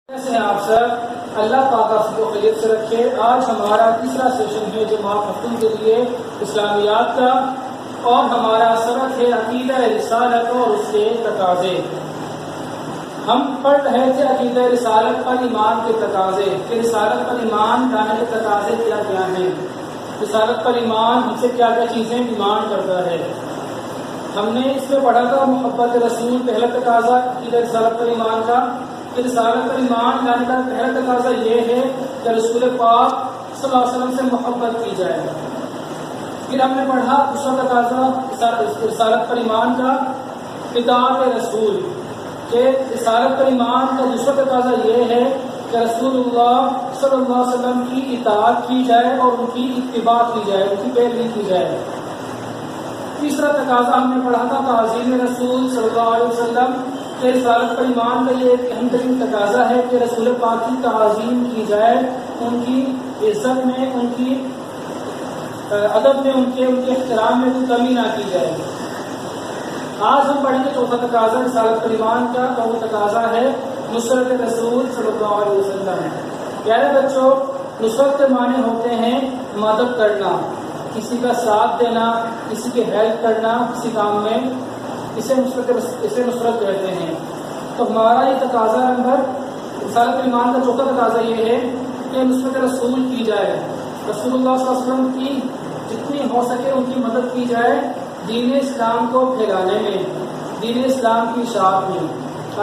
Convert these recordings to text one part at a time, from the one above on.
کیسے ہیں آپ سب؟ اللہ پاک آپ کو خیریت سے رکھے۔ آج ہمارا تیسرا سیشن ہے جماعت ہفتوں کے لیے اسلامیات کا، اور ہمارا سبق ہے عقیدہ رسالت اور اس کے تقاضے۔ ہم پڑھ رہے تھے عقیدہ رسالت پر ایمان کے تقاضے، کہ رسالت پر ایمان لانے کے تقاضے کیا کیا ہیں، رسالت پر ایمان ہم سے کیا کیا چیزیں ڈیمانڈ کرتا ہے۔ ہم نے اس میں پڑھا تھا محبت رسول پہلا تقاضا عقیدہ رسالت پر ایمان کا، کہ رسالت پر ایمان لانے کا پہلا تقاضا یہ ہے کہ رسول پاک صلی اللہ علیہ وسلم سے محبت کی جائے۔ پھر ہم نے پڑھا دوسرا تقاضا رسالت پر ایمان کا اطاعت رسول، کہ رسالت پر ایمان کا دوسرا تقاضا یہ ہے کہ رسول اللہ صلی اللہ علیہ وسلم کی اطاعت کی جائے اور ان کی اتباع کی جائے، ان کی پیروی کی جائے۔ تیسرا تقاضا ہم نے پڑھا تھا تعظیم رسول صلی اللہ علیہ وسلم، کہ رسالت پر ایمان کا یہ ایک اہم ترین تقاضا ہے کہ رسول پاک کی تعظیم کی جائے، ان کی عزت میں، ان کی ادب میں، ان کے احترام میں کوئی کمی نہ کی جائے۔ آج ہم پڑھیں گے چوتھا تقاضا رسالت پر ایمان کا، تو وہ تقاضا ہے نصرت رسول صلی اللہ علیہ وسلم۔ پیارے بچوں، نصرت کے معنی ہوتے ہیں مدد کرنا، کسی کا ساتھ دینا، کسی کی ہیلپ کرنا کسی کام میں، اسے نصرت کہتے ہیں۔ تو ہمارا یہ تقاضا نمبر رسالت پر ایمان کا چوتھا تقاضا یہ ہے کہ نصرت رسول کی جائے، رسول اللہ صلی اللہ علیہ وسلم کی جتنی ہو سکے ان کی مدد کی جائے دین اسلام کو پھیلانے میں، دین اسلام کی اشاعت میں۔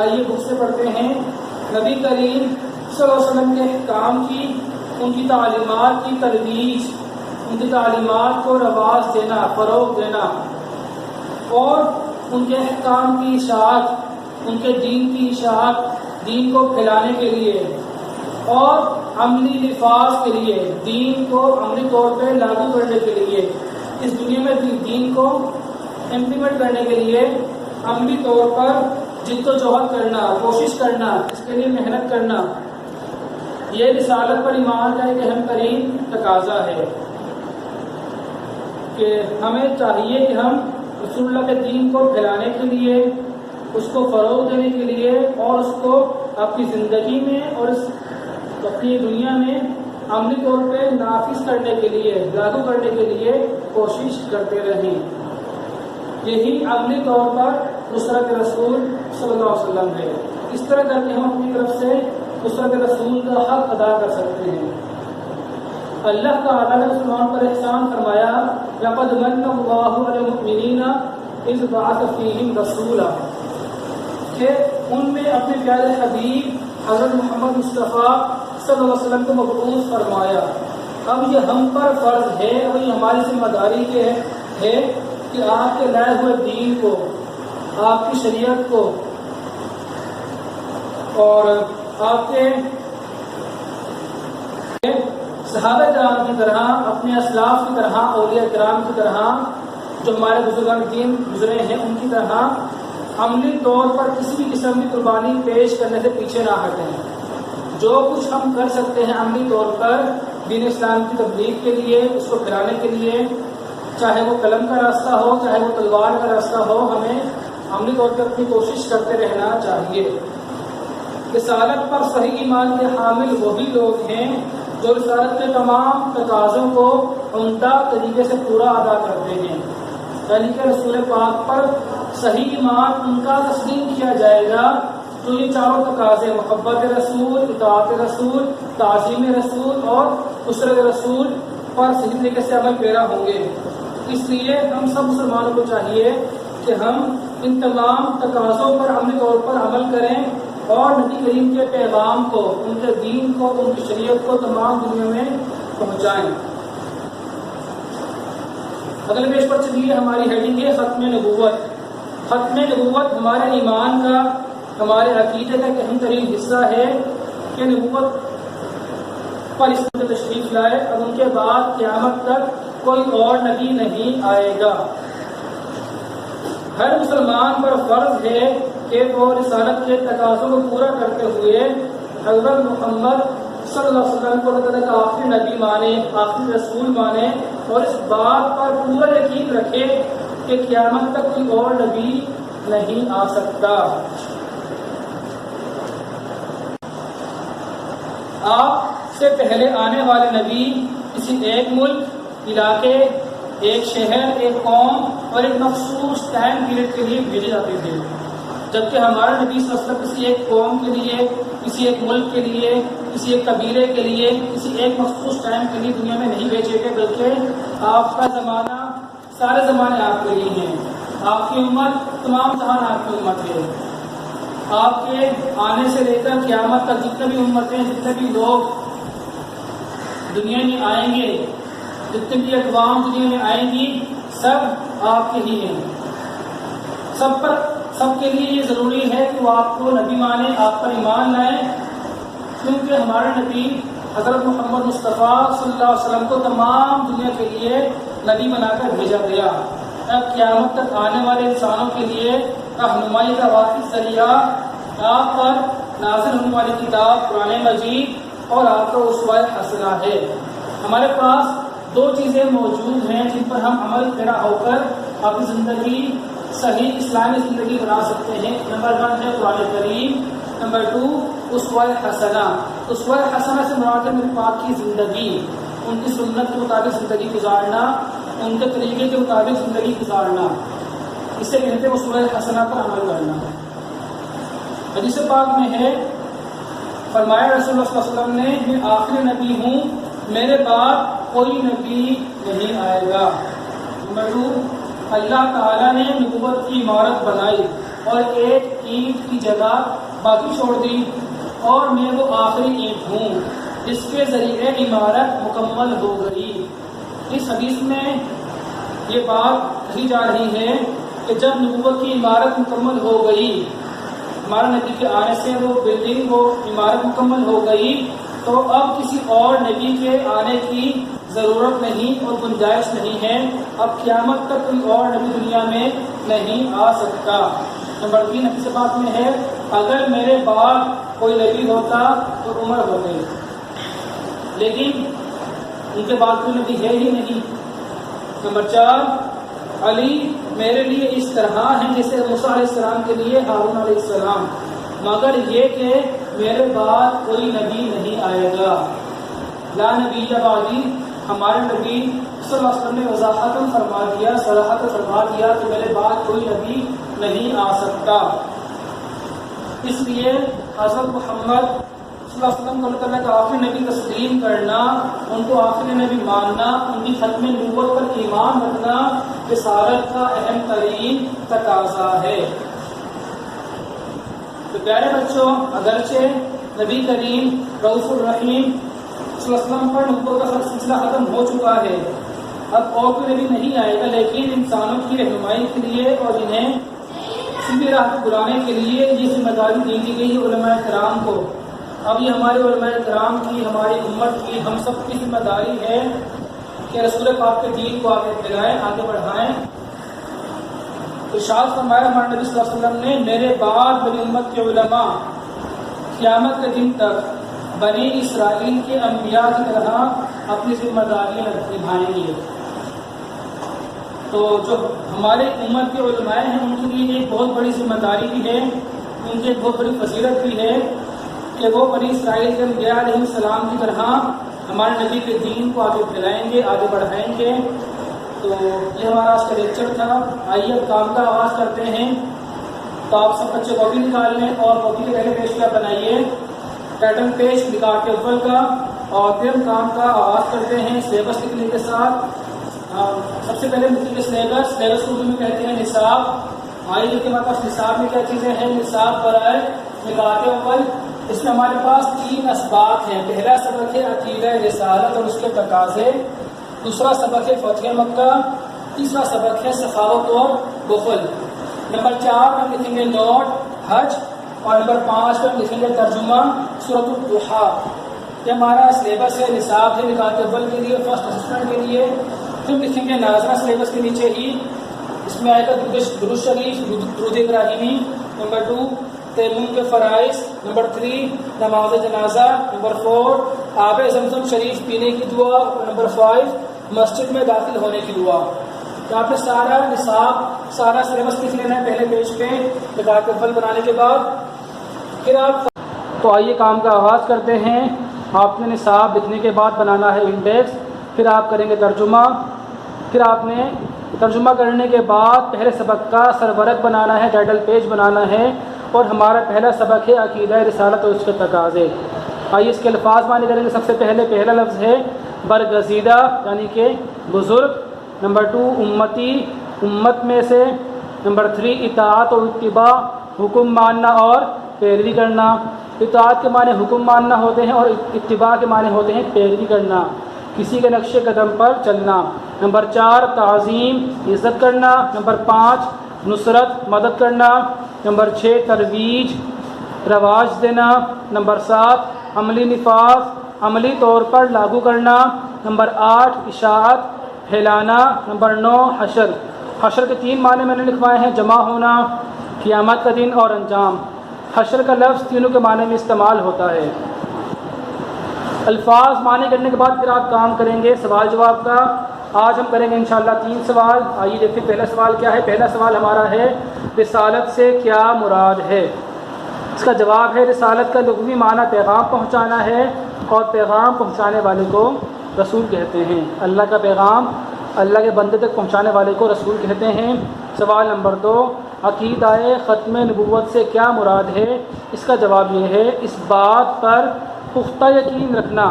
آئیے بک سے پڑھتے ہیں نبی کریم صلی اللہ علیہ وسلم کے احکام کی، ان کی تعلیمات کی ترویج، ان کی تعلیمات کو رواج دینا، فروغ دینا، اور ان کے احکام کی اشاعت، ان کے دین کی اشاعت، دین کو پھیلانے کے لیے اور عملی نفاذ کے لیے، دین کو عملی طور پہ لاگو کرنے کے لیے، اس دنیا میں دین کو امپلیمنٹ کرنے کے لیے عملی طور پر جد و جہد کرنا، کوشش کرنا، اس کے لیے محنت کرنا، یہ رسالت پر ایمان کا ایک اہم ترین تقاضا ہے کہ ہمیں چاہیے کہ ہم رسول اللہ کے دین کو پھیلانے کے لیے، اس کو فروغ دینے کے لیے، اور اس کو اپنی زندگی میں اور اپنی دنیا میں عملی طور پہ نافذ کرنے کے لیے، لاگو کرنے کے لیے کوشش کرتے رہیں۔ یہی عملی طور پر نصرت رسول صلی اللہ علیہ وسلم ہے۔ اس طرح کر کے ہم اپنی طرف سے نصرت رسول کا حق ادا کر سکتے ہیں۔ اللہ تعالیٰ نے مسلمان پر احسان فرمایا، لقد من اللہ علی المؤمنین اذ بعث فیہم رسولا، کہ ان میں اپنے پیارے حبیب حضرت محمد مصطفیٰ صلی اللہ علیہ وسلم کو مبعوث فرمایا۔ اب یہ ہم پر فرض ہے، اب یہ ہماری ذمہ داری کے ہے کہ آپ کے لائے ہوئے دین کو، آپ کی شریعت کو، اور آپ کے صحابہ کرام کی طرح، اپنے اسلاف کی طرح، اولیاء کرام کی طرح، جو ہمارے بزرگان دین گزرے ہیں ان کی طرح عملی طور پر کسی بھی قسم کی قربانی پیش کرنے سے پیچھے نہ ہٹیں۔ جو کچھ ہم کر سکتے ہیں عملی طور پر دین اسلام کی تبلیغ کے لیے، اس کو پھیلانے کے لیے، چاہے وہ قلم کا راستہ ہو، چاہے وہ تلوار کا راستہ ہو، ہمیں عملی طور پر اپنی کوشش کرتے رہنا چاہیے۔ رسالت پر صحیح ایمان کے حامل وہی لوگ ہیں جو رسالت کے تمام تقاضوں کو عمدہ طریقے سے پورا ادا کرتے ہیں، یعنی کہ رسول پاک پر صحیح ایمان ان کا تسلیم کیا جائے گا جو یہ چاروں تقاضے محبت رسول، اطاعت رسول، تعظیم رسول اور نصرت رسول پر صحیح طریقے سے عمل پیرا ہوں گے۔ اس لیے ہم سب مسلمانوں کو چاہیے کہ ہم ان تمام تقاضوں پر عملی طور پر عمل کریں اور نبی کریم کے پیغام کو، ان کے دین کو، ان کی شریعت کو تمام دنیا میں پہنچائیں۔ اگلے پیج پر چلیے، ہماری ہیڈنگ ہے ختم نبوت۔ ختم نبوت ہمارے ایمان کا، ہمارے عقیدے کا ایک اہم ترین حصہ ہے کہ نبوت پر اس طرح تشریف لائے، اب ان کے بعد قیامت تک کوئی اور نبی نہیں آئے گا۔ ہر مسلمان پر فرض ہے کہ وہ رسالت کے تقاضوں کو پورا کرتے ہوئے حضرت محمد صلی اللہ علیہ وسلم کو اللہ تعالیٰ کا آخری نبی مانے، آخری رسول مانے، اور اس بات پر پورا یقین رکھے کہ قیامت تک کوئی اور نبی نہیں آ سکتا۔ آپ سے پہلے آنے والے نبی کسی ایک ملک، علاقے، ایک شہر، ایک قوم اور ایک مخصوص ٹائم پیریڈ کے لیے بھیجے جاتے تھے، جبکہ ہمارا نبی صلی اللہ علیہ وسلم کسی ایک قوم کے لیے، کسی ایک ملک کے لیے، کسی ایک قبیلے کے لیے، کسی ایک مخصوص ٹائم کے لیے دنیا میں نہیں بھیجے گئے، بلکہ آپ کا زمانہ سارے زمانے آپ کے لیے ہیں، آپ کی امت تمام جہان آپ کی امت ہے۔ آپ کے آنے سے لے کر قیامت تک جتنے بھی امتیں، جتنے بھی لوگ دنیا میں آئیں گے، جتنے بھی اقوام دنیا میں آئیں گی، سب آپ کے ہی ہیں۔ سب کے لیے یہ ضروری ہے کہ وہ آپ کو نبی مانیں، آپ پر ایمان لائیں، کیونکہ ہمارے نبی حضرت محمد مصطفیٰ صلی اللہ علیہ وسلم کو تمام دنیا کے لیے نبی بنا کر بھیجا گیا۔ اب قیامت تک آنے والے انسانوں کے لیے رہنمائی کا واحد ذریعہ آپ پر نازل ہونے والی کتاب قرآن مجید اور آپ کا اسوہ حسنہ ہے۔ ہمارے پاس دو چیزیں موجود ہیں جن پر ہم عمل پیرا ہو کر اپنی زندگی صحیح اسلامی زندگی بنا سکتے ہیں۔ نمبر 1 ہے قرآن کریم، نمبر 2 اسوہ حسنہ۔ اسوہ حسنہ سے مراد ہے نبی پاک کی زندگی، ان کی سنت کے مطابق زندگی گزارنا، ان کے طریقے کے مطابق زندگی گزارنا، اسے کہتے ہیں اسوہ حسنہ پر عمل کرنا۔ حدیث پاک میں ہے، فرمایا رسول اللہ صلی اللہ علیہ وسلم نے، میں آخری نبی ہوں، میرے بعد کوئی نبی نہیں آئے گا۔ نمبر 2، اللہ تعالیٰ نے نبوت کی عمارت بنائی اور ایک اینٹ کی جگہ باقی چھوڑ دی، اور میں وہ آخری اینٹ ہوں جس کے ذریعے عمارت مکمل ہو گئی۔ اس حدیث میں یہ بات کہی جا رہی ہے کہ جب نبوت کی عمارت مکمل ہو گئی، ہمارے نبی کے آنے سے وہ بلڈنگ، وہ عمارت مکمل ہو گئی، تو اب کسی اور نبی کے آنے کی ضرورت نہیں اور گنجائش نہیں ہے، اب قیامت تک کوئی اور نبی دنیا میں نہیں آ سکتا۔ نمبر 3 حدیث پاک میں ہے، اگر میرے بعد کوئی نبی ہوتا تو عمر ہو گئی، لیکن ان کے بعد کوئی نبی ہے ہی نہیں۔ نمبر 4، علی میرے لیے اس طرح ہیں جیسے موسیٰ علیہ السلام کے لیے ہارون علیہ السلام، مگر یہ کہ میرے بعد کوئی نبی نہیں آئے گا۔ لا نبی بعدی، ہمارے نبی صلی اللہ علیہ وسلم نے وضاحتاً فرما دیا، صراحتاً فرما دیا کہ میرے بعد کوئی نبی نہیں آ سکتا۔ اس لیے حضرت محمد صلی اللہ علیہ وسلم کو اللہ تعالیٰ کا آخری نبی تسلیم کرنا، ان کو آخری نبی ماننا، ان کی ختم نبوت پر ایمان رکھنا رسالت کا اہم ترین تقاضا ہے۔ تو پیارے بچوں، اگرچہ نبی کریم رؤوف الرحیم صلی اللہ علیہ وسلم پر نبوت کا سلسلہ ختم ہو چکا ہے، اب اور کوئی نبی نہیں آئے گا، لیکن انسانوں کی رہنمائی کے لیے اور انہیں سیدھی راہ پہ بلانے کے لیے یہ ذمہ داری دی گئی ہے علماء کرام کو۔ اب یہ ہمارے علماء کرام کی، ہماری امت کی، ہم سب کی ذمہ داری ہے کہ رسول پاک کے دین کو آگے پھیلائیں، آگے بڑھائیں۔ ارشاد فرمایا ہمارے نبی صلی اللہ علیہ وسلم نے، میرے بعد میری امت کے علماء قیامت کے دن تک بنی اسرائیل کے انبیاء کی طرح اپنی ذمہ داریاں نبھائیں گے۔ تو جو ہمارے امت کے علماء ہیں، ان کے لیے ایک بہت بڑی ذمہ داری بھی ہے، ان کی ایک بہت بڑی فضیلت بھی ہے کہ وہ بنی اسرائیل کے انبیاء علیہ السلام کی طرح ہمارے نبی کے دین کو آگے پھیلائیں گے، آگے بڑھائیں گے۔ تو یہ ہمارا آج کا لیکچر تھا۔ آئیے اب کام کا آغاز کرتے ہیں۔ تو آپ سب بچے کاپی نکال لیں اور کاپی کے پہلے پیج کیا بنائیے، پیٹرن پیج نکال کے اول کا، اور پھر ہم کام کا آغاز کرتے ہیں سلیبس لکھنے کے ساتھ۔ سب سے پہلے لکھیں گے سلیبس کو اردو میں کہتے ہیں نصاب۔ آئیے دیکھیں ہمارے پاس نصاب میں کیا چیزیں ہیں۔ نصاب برائے نکات اول، اس میں ہمارے پاس 3 اسباق ہیں۔ پہلا سبق ہے عقیدہ رسالت اور اس کے تقاضے، دوسرا سبق ہے فتح مکہ، تیسرا سبق ہے سخاوت اور بخل۔ نمبر 4 ہم لکھیں گے نوٹ حج، اور نمبر 5 پر لکھیں گے ترجمہ سورۃ الضحیٰ۔ یہ ہمارا سلیبس ہے، نصاب ہے نکات اول کے لیے، فرسٹ اسسٹنٹ کے لیے۔ پھر لکھیں گے ناظرہ سلیبس کے نیچے ہی، اس میں آئے گا درود شریف، درود ابراہیمی۔ نمبر 2 تیمم کے فرائض، نمبر 3 نماز جنازہ، نمبر 4 آب زمزم شریف پینے کی دعا، اور نمبر 5 مسجد میں داخل ہونے کی دعا۔ تو آپ نے سارا نصاب، سارا سلیبس لکھ لینا ہے پہلے پیج پہ نکات اول بنانے کے بعد۔ پھر آپ تو آئیے کام کا آغاز کرتے ہیں۔ آپ نے نصاب لکھنے کے بعد بنانا ہے انڈیکس، پھر آپ کریں گے ترجمہ، پھر آپ نے ترجمہ کرنے کے بعد پہلے سبق کا سرورق بنانا ہے، ٹائٹل پیج بنانا ہے، اور ہمارا پہلا سبق ہے عقیدہ رسالت اور اس کے تقاضے۔ آئیے اس کے الفاظ معنی کریں گے۔ سب سے پہلا لفظ ہے برگزیدہ یعنی کہ بزرگ، نمبر 2 امتی امت میں سے، نمبر 3 اطاعت اور اتباع حکم ماننا اور پیروی کرنا۔ اطاعت کے معنی حکم ماننا ہوتے ہیں اور اتباع کے معنی ہوتے ہیں پیروی کرنا، کسی کے نقش قدم پر چلنا۔ نمبر 4 تعظیم عزت کرنا، نمبر 5 نصرت مدد کرنا، نمبر 6 ترویج رواج دینا، نمبر 7 عملی نفاذ عملی طور پر لاگو کرنا، نمبر 8 اشاعت پھیلانا، نمبر 9 حشر۔ حشر کے 3 معنی میں نے لکھوائے ہیں، جمع ہونا، قیامت کا دن اور انجام۔ حشر کا لفظ تینوں کے معنی میں استعمال ہوتا ہے۔ الفاظ معنی کرنے کے بعد پھر آپ کام کریں گے سوال جواب کا۔ آج ہم کریں گے انشاءاللہ 3 سوال۔ آئیے دیکھیں پہلا سوال کیا ہے۔ پہلا سوال ہمارا ہے رسالت سے کیا مراد ہے۔ اس کا جواب ہے رسالت کا لغوی معنی پیغام پہنچانا ہے، اور پیغام پہنچانے والے کو رسول کہتے ہیں۔ اللہ کا پیغام اللہ کے بندے تک پہنچانے والے کو رسول کہتے ہیں۔ سوال نمبر 2 عقیدہ ختم نبوت سے کیا مراد ہے۔ اس کا جواب یہ ہے اس بات پر پختہ یقین رکھنا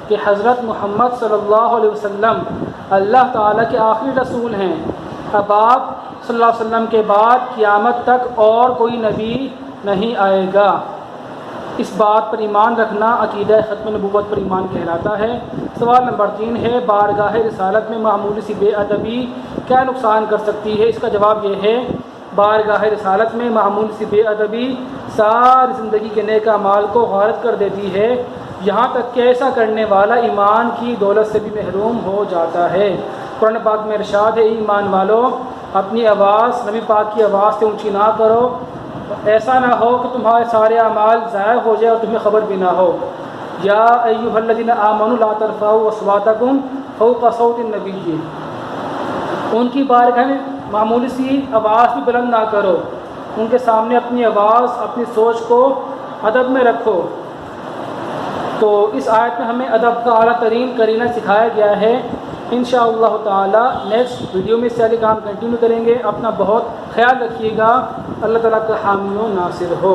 کہ حضرت محمد صلی اللہ علیہ وسلم اللہ تعالیٰ کے آخری رسول ہیں۔ اب آپ صلی اللہ علیہ وسلم کے بعد قیامت تک اور کوئی نبی نہیں آئے گا۔ اس بات پر ایمان رکھنا عقیدہ ختم نبوت پر ایمان کہلاتا ہے۔ سوال نمبر 3 ہے بارگاہ رسالت میں معمولی سی بے ادبی کیا نقصان کر سکتی ہے۔ اس کا جواب یہ ہے بارگاہ رسالت میں معمولی سی بے ادبی ساری زندگی کے نیک اعمال کو غارت کر دیتی ہے، یہاں تک کہ ایسا کرنے والا ایمان کی دولت سے بھی محروم ہو جاتا ہے۔ قرآن پاک میں ارشاد ہے ایمان والو اپنی آواز نبی پاک کی آواز سے اونچی نہ کرو، ایسا نہ ہو کہ تمہارے سارے اعمال ضائع ہو جائے اور تمہیں خبر بھی نہ ہو۔ یا ایھا الذین آمنوا لا ترفعوا اصواتکم فوق صوت النبی، ان کی بارگاہ میں معمولی سی آواز بھی بلند نہ کرو، ان کے سامنے اپنی آواز اپنی سوچ کو ادب میں رکھو۔ تو اس آیت میں ہمیں ادب کا اعلیٰ ترین قرینہ سکھایا گیا ہے۔ انشاءاللہ تعالی نیکسٹ ویڈیو میں سے کام کنٹینیو کریں گے۔ اپنا بہت خیال رکھیے گا۔ اللہ تعالیٰ کا حامی و ناصر ہو۔